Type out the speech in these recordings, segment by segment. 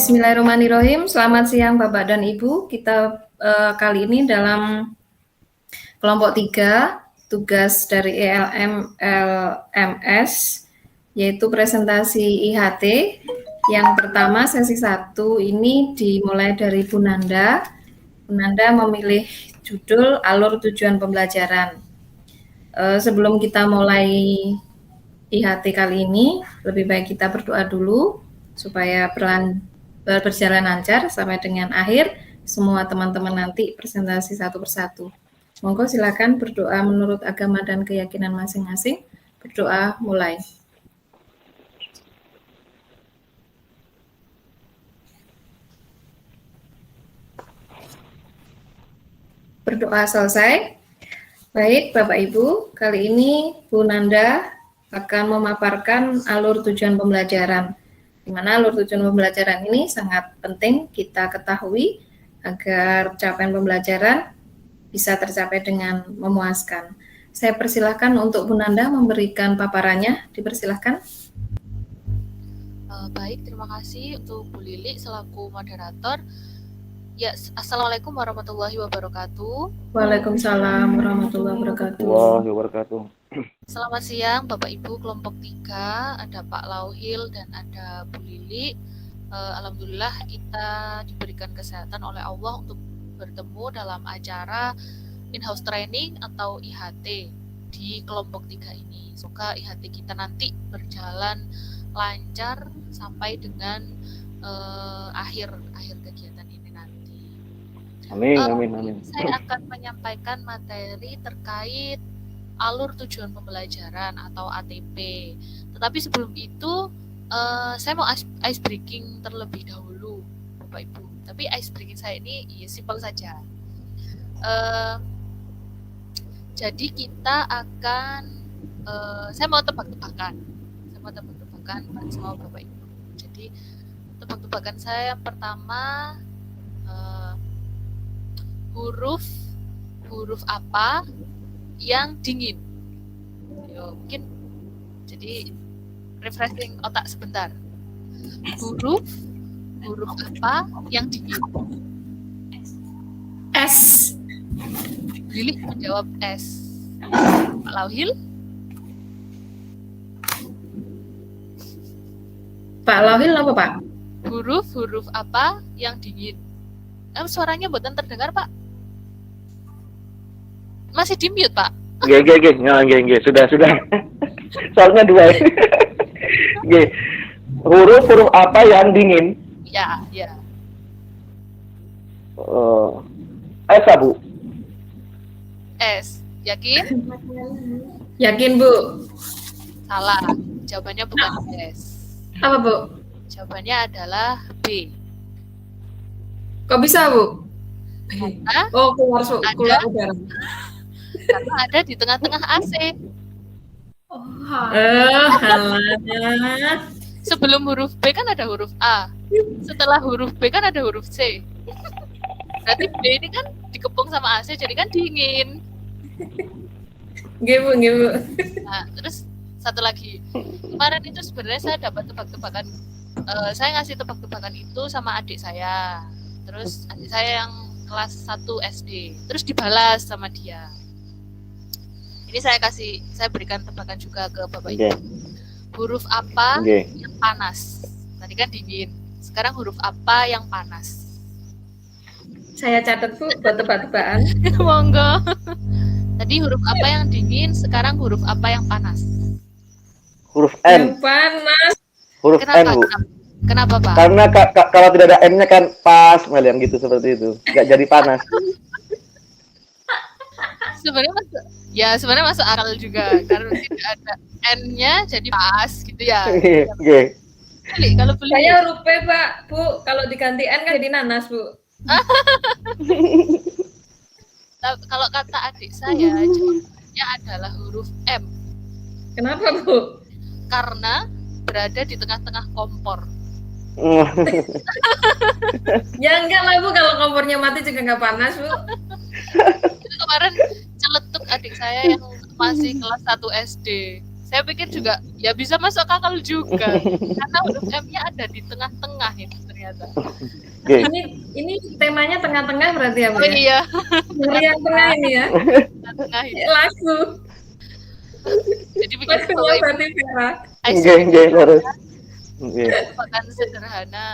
Bismillahirrahmanirrahim. Selamat siang Bapak dan Ibu. Kita kali ini dalam kelompok 3, tugas dari ELM LMS, yaitu presentasi IHT. Yang pertama, sesi 1 ini dimulai dari Bu Nanda. Bu Nanda memilih judul alur tujuan pembelajaran. Sebelum kita mulai IHT kali ini, lebih baik kita berdoa dulu supaya berjalan lancar sampai dengan akhir semua teman-teman nanti presentasi satu persatu. Monggo silakan berdoa menurut agama dan keyakinan masing-masing. Berdoa mulai. Berdoa selesai. Baik, Bapak Ibu, kali ini Bu Nanda akan memaparkan alur tujuan pembelajaran. Di mana alur tujuan pembelajaran ini sangat penting kita ketahui agar capaian pembelajaran bisa tercapai dengan memuaskan. Saya persilahkan untuk Bu Nanda memberikan paparannya. Dipersilahkan. Baik, terima kasih untuk Bu Lili selaku moderator. Ya, Assalamualaikum warahmatullahi wabarakatuh. Waalaikumsalam warahmatullahi wabarakatuh. Selamat siang Bapak Ibu kelompok 3, ada Pak Lauhil dan ada Bu Lili. Alhamdulillah kita diberikan kesehatan oleh Allah untuk bertemu dalam acara in-house training atau IHT di kelompok 3 ini. Semoga IHT kita nanti berjalan lancar sampai dengan akhir kegiatan ini nanti. Amin. Saya akan menyampaikan materi terkait alur tujuan pembelajaran atau ATP. Tetapi sebelum itu saya mau ice breaking terlebih dahulu, Bapak Ibu. Tapi ice breaking saya ini simpel saja. Jadi kita akan, saya mau tebak-tebakan sama Bapak Ibu. Jadi tebak-tebakan saya yang pertama, huruf apa yang dingin? Mungkin jadi refreshing otak sebentar. Huruf apa yang dingin? S. Lili menjawab S. Pak Lauhil? Pak Lauhil apa Pak? Huruf apa yang dingin? Suaranya buatan terdengar Pak? Masih di mute Pak? G. Sudah. Soalnya 2. G. Huruf apa yang dingin? Ya. S, Bu. S. Yakin? Yakin, Bu. Salah. Jawabannya bukan S. Apa, Bu? Jawabannya adalah B. Kok bisa, Bu? Karena keluar udara. Karena ada di tengah-tengah AC. Halanya. Sebelum huruf B kan ada huruf A. Setelah huruf B kan ada huruf C. Berarti B ini kan dikepung sama AC, jadi kan dingin. Nggih, Bu. Nah, terus satu lagi. Kemarin itu sebenarnya saya dapat tebak-tebakan. Saya ngasih tebak-tebakan itu sama adik saya. Terus adik saya yang kelas 1 SD. Terus dibalas sama dia. Ini saya berikan tebakan juga ke Bapak Ibu. Huruf apa yang panas? Tadi kan dingin. Sekarang huruf apa yang panas? Saya catat, Bu, buat tebak-tebakan. Monggo. Tadi huruf apa yang dingin, sekarang huruf apa yang panas? Huruf N. Yang panas. Huruf N, Bu. Kenapa, Pak? Karena kalau tidak ada N-nya kan pas, yang gitu seperti itu. Nggak jadi panas. Sebenarnya masuk akal juga karena tidak ada N-nya jadi pas gitu ya. Oke. Kalau beli saya huruf P, Pak. Bu, kalau diganti N kan jadi nanas, Bu. Kalau kata adik saya jawabannya adalah huruf M. Kenapa, Bu? Karena berada di tengah-tengah kompor. Ya enggak lah, Bu, kalau kompornya mati juga nggak panas, Bu. Itu kemarin celetuk adik saya yang masih kelas 1 SD. Saya pikir juga ya bisa masuk akal juga karena huruf M-nya ada di tengah-tengah ini ternyata. Oke. Ini temanya tengah-tengah berarti ya, Bu Oh ya? iya, Dari yang tengah ini ya. tengah ini. Lagu. Jadi bikin Lagunya Bapak Ibu berarti Vera. Oke, terus. Oke. makan sederhana.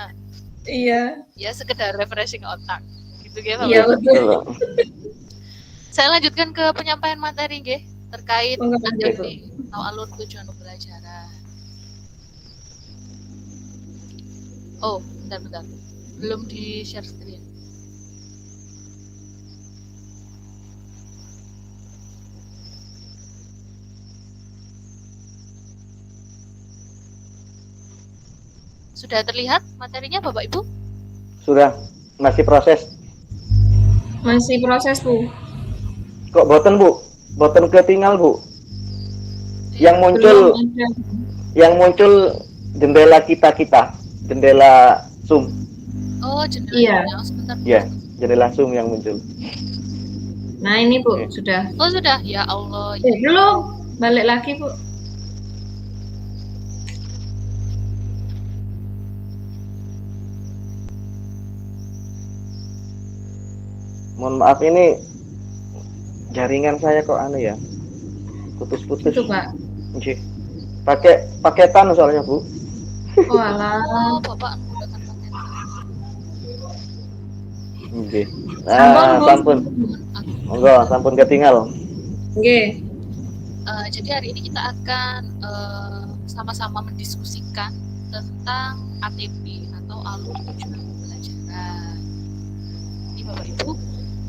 Iya. Ya sekedar refreshing otak. Gitu ya Bapak Iya, Ibu. betul. Saya lanjutkan ke penyampaian materi nggih terkait Monggo, ATP Bu. atau alur tujuan pembelajaran. Oh, bentar. Belum di share screen. Sudah terlihat materinya Bapak Ibu? Sudah, masih proses. Masih proses, Bu. Kok boten, Bu? Boten ketinggal, Bu. Yang Belum ada. muncul jendela kita. Jendela Zoom. Oh, jendela. Iya. Sebentar. Ya, jendela Zoom yang muncul. Nah, ini, Bu, Oke. sudah. Oh, sudah. Ya Allah. Belum. Balik lagi, Bu. Mohon maaf ini jaringan saya kok aneh ya. Putus-putus. Itu, Pak. Oke. Paketan soalnya, Bu. Oh, alah. Oh, Bapak menggunakan paket. Oke. Sampun, Bu. Sampun. Monggo, sampun ketinggal. Oke. Jadi hari ini kita akan sama-sama mendiskusikan tentang ATP atau alur tujuan pembelajaran. Ini Bapak Ibu.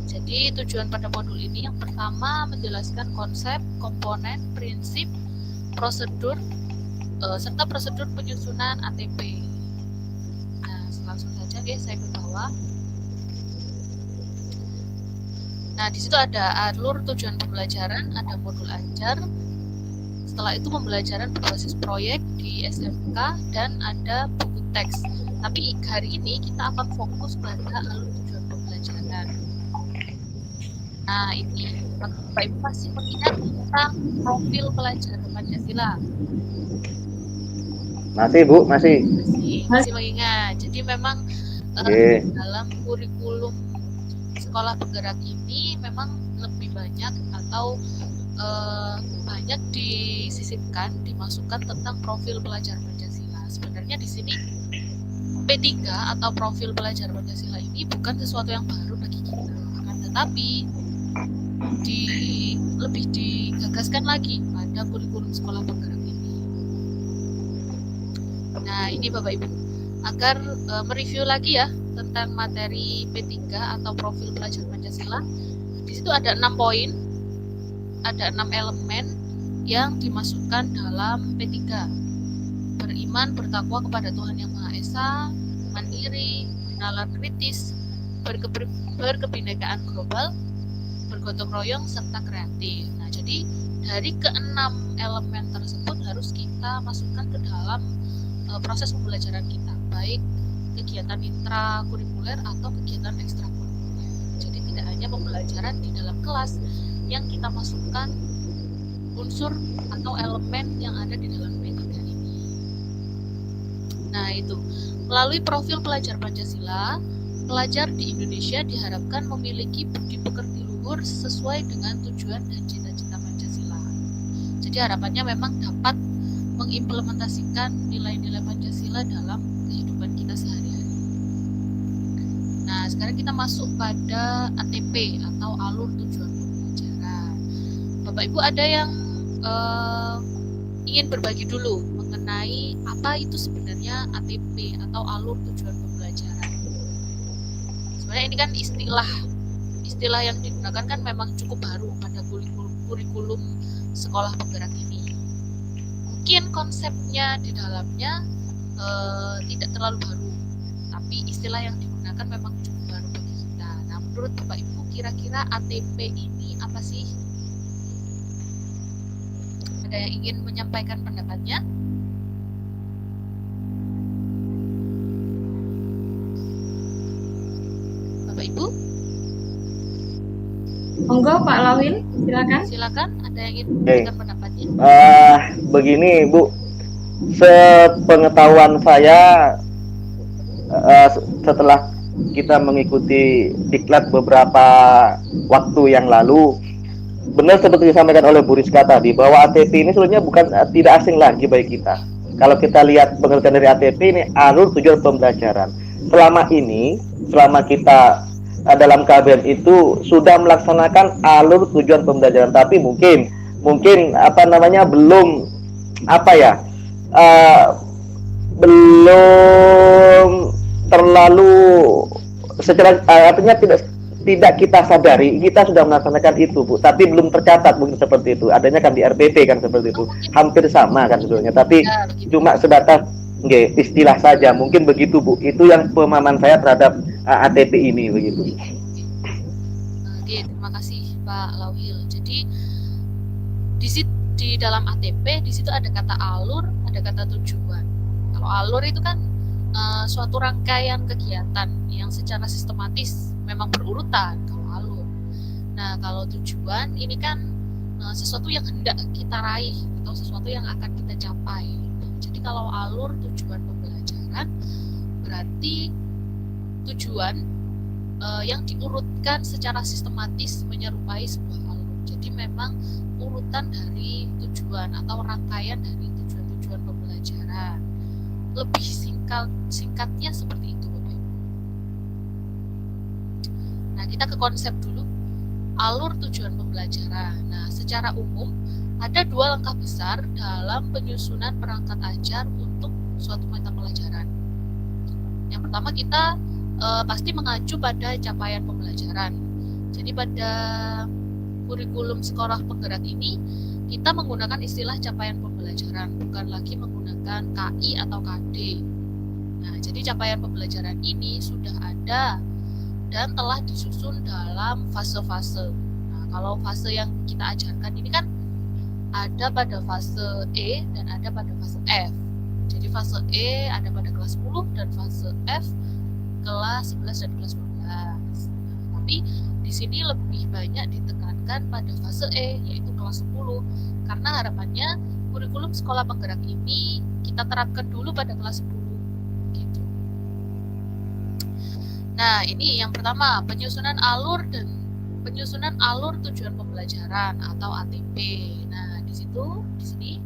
Jadi tujuan pada modul ini yang pertama menjelaskan konsep, komponen, prinsip, prosedur, serta prosedur penyusunan ATP. Nah, langsung saja guys, saya ke bawah. Nah, di situ ada alur tujuan pembelajaran, ada modul ajar. Setelah itu pembelajaran berbasis proyek di SMK dan ada buku teks. Tapi hari ini kita akan fokus pada alur tujuan pembelajaran. Nah, ini Bapak Ibu pasti mengingat tentang profil pelajar Pancasila. Masih, Bu, masih. Masih mengingat. Jadi memang dalam kurikulum sekolah bergerak ini memang lebih banyak atau banyak disisipkan, dimasukkan tentang profil pelajar Pancasila. Sebenarnya di sini P3 atau profil pelajar Pancasila ini bukan sesuatu yang baru bagi kita, akan tetapi lebih digagaskan lagi pada kurikulum sekolah bergerak ini. Nah, ini Bapak Ibu, agar mereview lagi ya tentang materi P3 atau profil pelajar Pancasila. Di situ ada 6 poin, ada 6 elemen yang dimasukkan dalam P3. Beriman, bertakwa kepada Tuhan Yang Maha Esa, mandiri, bernalar kritis, berkebinekaan global, bergotong royong, serta kreatif. Nah, jadi dari ke-6 elemen tersebut harus kita masukkan ke dalam proses pembelajaran kita, baik kegiatan intrakurikuler atau kegiatan ekstrakurikuler. Jadi tidak hanya pembelajaran di dalam kelas yang kita masukkan unsur atau elemen yang ada di dalam P3 ini. Nah, itu melalui profil pelajar Pancasila, pelajar di Indonesia diharapkan memiliki budi pekerti luhur sesuai dengan tujuan dan cita-cita Pancasila. Jadi harapannya memang dapat mengimplementasikan nilai-nilai Pancasila dalam kehidupan kita sehari-hari. Nah, sekarang kita masuk pada ATP atau alur tujuan pembelajaran. Bapak Ibu ada yang ingin berbagi dulu mengenai apa itu sebenarnya ATP atau alur tujuan pembelajaran. Sebenarnya ini kan istilah yang digunakan kan memang cukup baru pada kurikulum sekolah bergerak ini. Mungkin konsepnya di dalamnya tidak terlalu baru, tapi istilah yang digunakan memang cukup baru bagi kita. Nah, menurut Bapak Ibu kira-kira ATP ini apa sih? Ada yang ingin menyampaikan pendapatnya? Bapak Ibu? Monggo Pak Lawin. Silakan, ada yang ingin Oke. memberikan pendapatnya. Begini Bu, sepengetahuan saya setelah kita mengikuti diklat beberapa waktu yang lalu, benar seperti disampaikan oleh Bu Rizka tadi, bahwa ATP ini sebenarnya bukan tidak asing lagi bagi kita. Kalau kita lihat pengertian dari ATP ini, alur tujuan pembelajaran. Selama kita dalam KBM itu sudah melaksanakan alur tujuan pembelajaran, tapi mungkin belum belum terlalu secara artinya tidak kita sadari kita sudah melaksanakan itu Bu, tapi belum tercatat mungkin seperti itu, adanya kan di RPP kan seperti itu, hampir sama kan sebetulnya, tapi cuma sebatas istilah saja, mungkin begitu Bu. Itu yang pemahaman saya terhadap ATP ini begitu. Oke, terima kasih Pak Lauhil. Jadi di dalam ATP di situ ada kata alur, ada kata tujuan. Kalau alur itu kan suatu rangkaian kegiatan yang secara sistematis memang berurutan kalau alur. Nah, kalau tujuan ini kan sesuatu yang hendak kita raih atau sesuatu yang akan kita capai. Jadi kalau alur tujuan pembelajaran berarti tujuan yang diurutkan secara sistematis menyerupai sebuah alur. Jadi memang urutan dari tujuan atau rangkaian dari tujuan-tujuan pembelajaran. Lebih singkatnya seperti itu, Bapak Ibu. Nah, kita ke konsep dulu. Alur tujuan pembelajaran. Nah, secara umum ada dua langkah besar dalam penyusunan perangkat ajar untuk suatu mata pelajaran. Yang pertama, kita pasti mengacu pada capaian pembelajaran. Jadi pada kurikulum sekolah penggerak ini kita menggunakan istilah capaian pembelajaran, bukan lagi menggunakan KI atau KD. Nah, jadi capaian pembelajaran ini sudah ada dan telah disusun dalam fase-fase. Nah, kalau fase yang kita ajarkan ini kan ada pada fase E dan ada pada fase F. Jadi fase E ada pada kelas 10 dan fase F kelas 11 dan kelas 12. Nah, tapi di sini lebih banyak ditekankan pada fase E, yaitu kelas 10, karena harapannya kurikulum sekolah penggerak ini kita terapkan dulu pada kelas 10 gitu. Nah, ini yang pertama, penyusunan alur tujuan pembelajaran atau ATP. Nah, di sini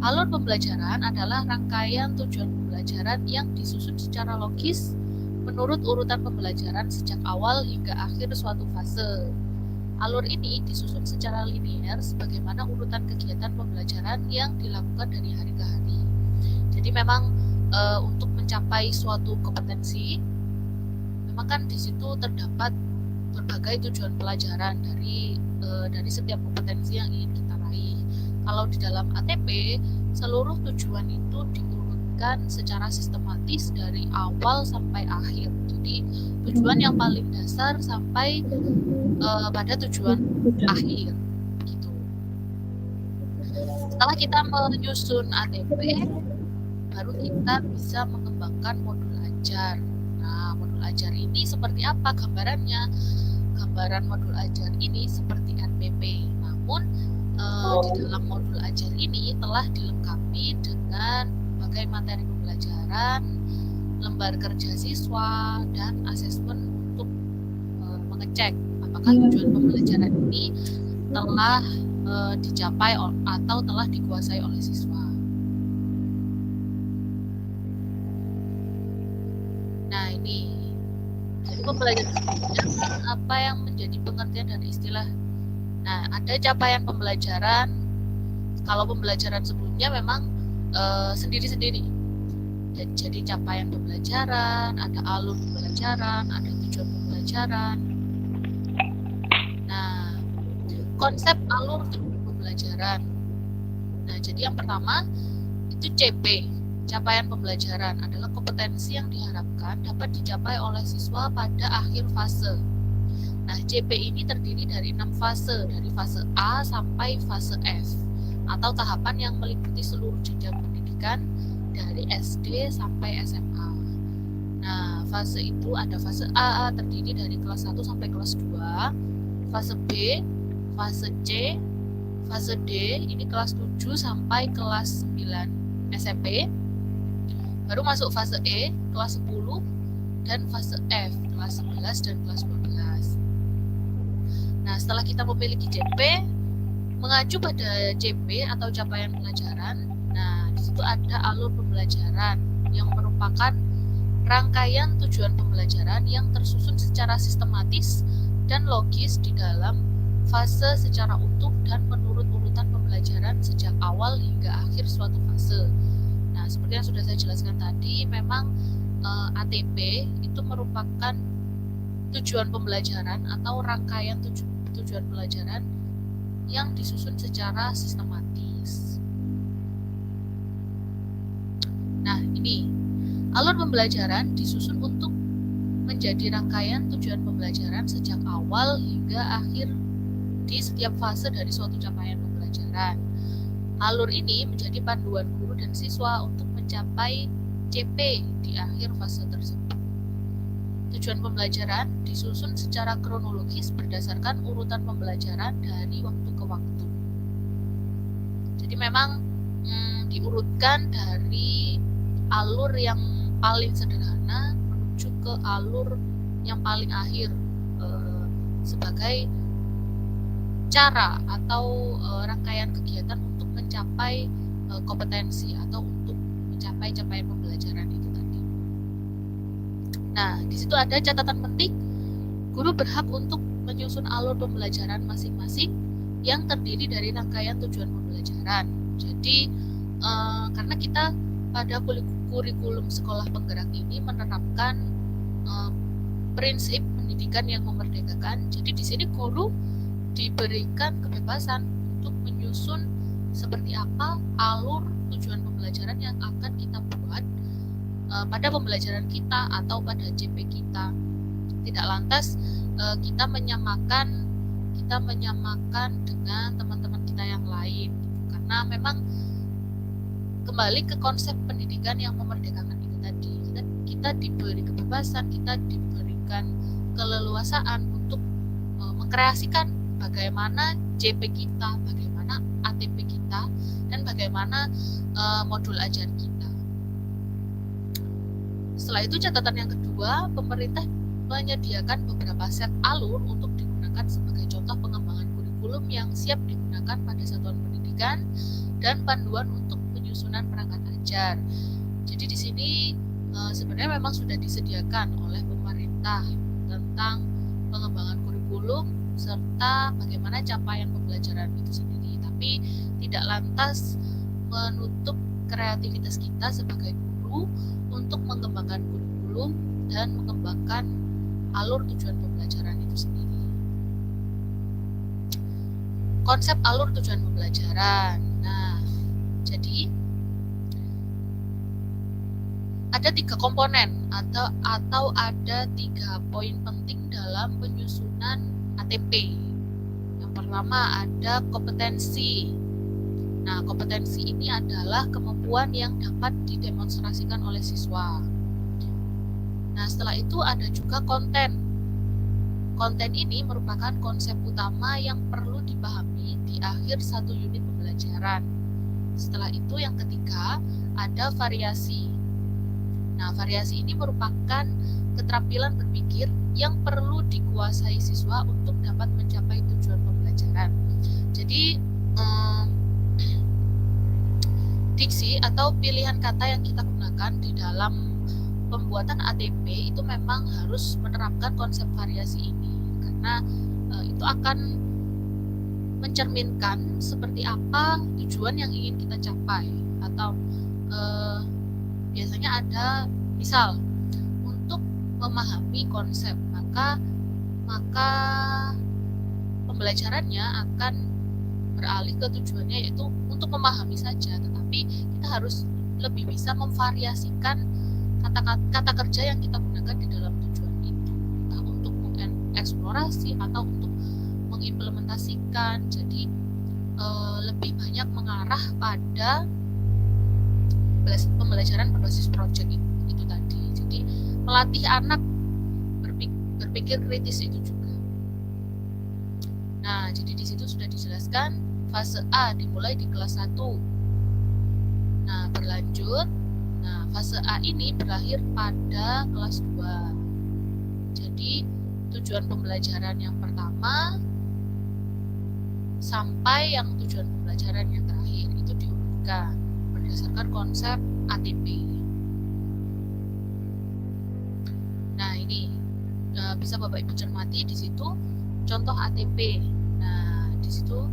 alur pembelajaran adalah rangkaian tujuan pembelajaran yang disusun secara logis menurut urutan pembelajaran sejak awal hingga akhir suatu fase. Alur ini disusun secara linear sebagaimana urutan kegiatan pembelajaran yang dilakukan dari hari ke hari. Jadi memang untuk mencapai suatu kompetensi, memang kan di situ terdapat berbagai tujuan pelajaran dari setiap kompetensi yang ingin kita raih. Kalau di dalam ATP, seluruh tujuan itu diurutkan secara sistematis dari awal sampai akhir. Jadi tujuan yang paling dasar sampai pada tujuan akhir gitu. Setelah kita menyusun ATP, baru kita bisa mengembangkan modul ajar. Nah, modul ajar ini seperti apa gambarannya? Gambaran modul ajar ini seperti RPP, namun di dalam modul ajar ini telah dilengkapi dengan berbagai materi pembelajaran, lembar kerja siswa, dan asesmen untuk mengecek apakah tujuan pembelajaran ini telah dicapai atau telah dikuasai oleh siswa. Nah, ini jadi pembelajaran sebelumnya apa yang menjadi pengertian dari istilah. Nah, ada capaian pembelajaran. Kalau pembelajaran sebelumnya memang sendiri-sendiri. Jadi capaian pembelajaran, ada alur pembelajaran, ada tujuan pembelajaran. Nah, konsep alur pembelajaran. Nah, jadi yang pertama itu CP. Capaian pembelajaran adalah kompetensi yang diharapkan dapat dicapai oleh siswa pada akhir fase. Nah, CP ini terdiri dari 6 fase, dari fase A sampai fase F, atau tahapan yang meliputi seluruh jenjang pendidikan dari SD sampai SMA. Nah, fase itu ada fase A terdiri dari kelas 1 sampai kelas 2, fase B fase C, fase D ini kelas 7 sampai kelas 9 SMP. Baru masuk fase E kelas 10 dan fase F kelas 11 dan kelas 12. Nah, setelah kita memiliki CP, mengacu pada CP atau capaian pelajaran, nah di situ ada alur pembelajaran yang merupakan rangkaian tujuan pembelajaran yang tersusun secara sistematis dan logis di dalam fase secara utuh dan menurut urutan pembelajaran sejak awal hingga akhir suatu fase. Nah, seperti yang sudah saya jelaskan tadi, memang ATP itu merupakan tujuan pembelajaran atau rangkaian tujuan pelajaran yang disusun secara sistematis. Nah, ini alur pembelajaran disusun untuk menjadi rangkaian tujuan pembelajaran sejak awal hingga akhir di setiap fase dari suatu capaian pembelajaran. Alur ini menjadi panduan guru dan siswa untuk mencapai CP di akhir fase tersebut. Tujuan pembelajaran disusun secara kronologis berdasarkan urutan pembelajaran dari waktu ke waktu. Jadi memang diurutkan dari alur yang paling sederhana menuju ke alur yang paling akhir sebagai cara atau rangkaian kegiatan untuk mencapai kompetensi atau untuk mencapai capaian pembelajaran itu tadi. Nah, di situ ada catatan penting. Guru berhak untuk menyusun alur pembelajaran masing-masing yang terdiri dari rangkaian tujuan pembelajaran. Jadi, karena kita pada kurikulum sekolah penggerak ini menerapkan prinsip pendidikan yang memerdekakan. Jadi di sini guru diberikan kebebasan untuk menyusun seperti apa alur tujuan pembelajaran yang akan kita buat pada pembelajaran kita atau pada CP kita. Tidak lantas kita menyamakan dengan teman-teman kita yang lain, karena memang kembali ke konsep pendidikan yang memerdekakan itu tadi. Kita diberi kebebasan, kita diberikan keleluasaan untuk mengkreasikan bagaimana CP kita, bagaimana ATP kita, dan bagaimana modul ajar kita. Setelah itu catatan yang kedua, pemerintah menyediakan beberapa set alur untuk digunakan sebagai contoh pengembangan kurikulum yang siap digunakan pada satuan pendidikan dan panduan untuk penyusunan perangkat ajar. Jadi di sini sebenarnya memang sudah disediakan oleh pemerintah tentang pengembangan kurikulum serta bagaimana capaian pembelajaran itu sendiri. Tapi tidak lantas menutup kreativitas kita sebagai guru untuk mengembangkan kurikulum dan mengembangkan alur tujuan pembelajaran itu sendiri. Konsep alur tujuan pembelajaran. Nah, jadi ada 3 komponen atau ada 3 poin penting dalam penyusunan ATP. Yang pertama ada kompetensi. Nah, kompetensi ini adalah kemampuan yang dapat didemonstrasikan oleh siswa. Nah, setelah itu ada juga konten. Konten ini merupakan konsep utama yang perlu dipahami di akhir satu unit pembelajaran. Setelah itu yang ketiga ada variasi. Nah, variasi ini merupakan keterampilan berpikir yang perlu dikuasai siswa untuk dapat mencapai tujuan pembelajaran. Jadi, diksi atau pilihan kata yang kita gunakan di dalam pembuatan ATP itu memang harus menerapkan konsep variasi ini, karena itu akan mencerminkan seperti apa tujuan yang ingin kita capai. Atau biasanya ada misal untuk memahami konsep, maka pembelajarannya akan beralih ke tujuannya yaitu untuk memahami saja, tetapi kita harus lebih bisa memvariasikan kata kerja yang kita gunakan di dalam tujuan itu, entah untuk mengeksplorasi atau untuk mengimplementasikan. Jadi lebih banyak mengarah pada pembelajaran berbasis project itu tadi. Jadi melatih anak berpikir kritis itu juga. Nah, jadi di situ sudah dijelaskan fase A dimulai di kelas 1. Nah, berlanjut. Nah, fase A ini berakhir pada kelas 2. Jadi, tujuan pembelajaran yang pertama sampai yang tujuan pembelajaran yang terakhir itu diurutkan berdasarkan konsep ATP. Nah, ini bisa Bapak Ibu cermati di situ contoh ATP. Nah, di situ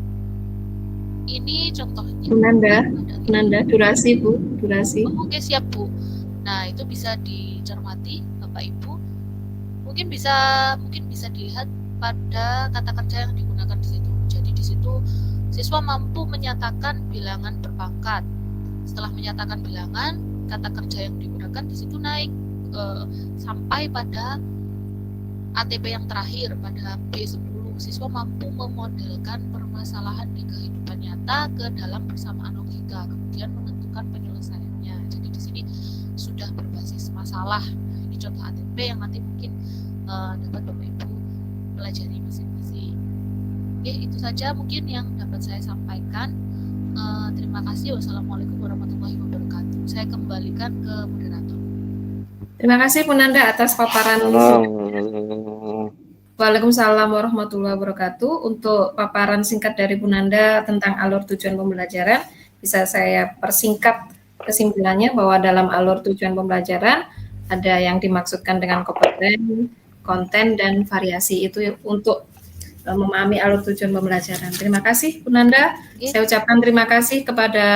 ini contohnya. Nanda, durasi Bu, durasi. Oke, siap Bu. Nah, itu bisa dicermati Bapak Ibu. Mungkin bisa dilihat pada kata kerja yang digunakan di situ. Jadi di situ siswa mampu menyatakan bilangan berpangkat. Setelah menyatakan bilangan, kata kerja yang digunakan di situ naik sampai pada ATP yang terakhir pada B10. Siswa mampu memodelkan permasalahan di kehidupan nyata ke dalam persamaan logika, kemudian menentukan penyelesaiannya. Jadi di sini sudah berbasis masalah. Ini contoh ATP yang nanti mungkin dapat Bapak Ibu pelajari masing-masing. Oke, itu saja mungkin yang dapat saya sampaikan. Terima kasih. Wassalamualaikum warahmatullahi wabarakatuh. Saya kembalikan ke moderator. Terima kasih Bu Nanda atas paparan. Waalaikumsalam warahmatullahi wabarakatuh. Untuk paparan singkat dari Bu Nanda tentang alur tujuan pembelajaran, bisa saya persingkat kesimpulannya bahwa dalam alur tujuan pembelajaran ada yang dimaksudkan dengan kompeten, konten, dan variasi. Itu untuk memahami alur tujuan pembelajaran. Terima kasih Bu Nanda. Saya ucapkan terima kasih kepada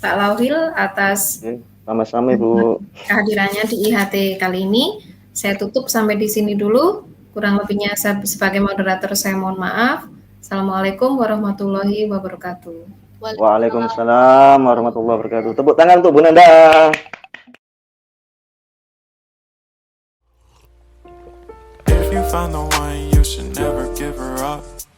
Pak Lauhil atas sama-sama Bu kehadirannya di IHT kali ini. Saya tutup sampai di sini dulu. Kurang lebihnya saya sebagai moderator saya mohon maaf. Assalamualaikum warahmatullahi wabarakatuh. Waalaikumsalam warahmatullahi wabarakatuh. Tepuk tangan untuk Bu Nanda. If you find the one, you should never give her up.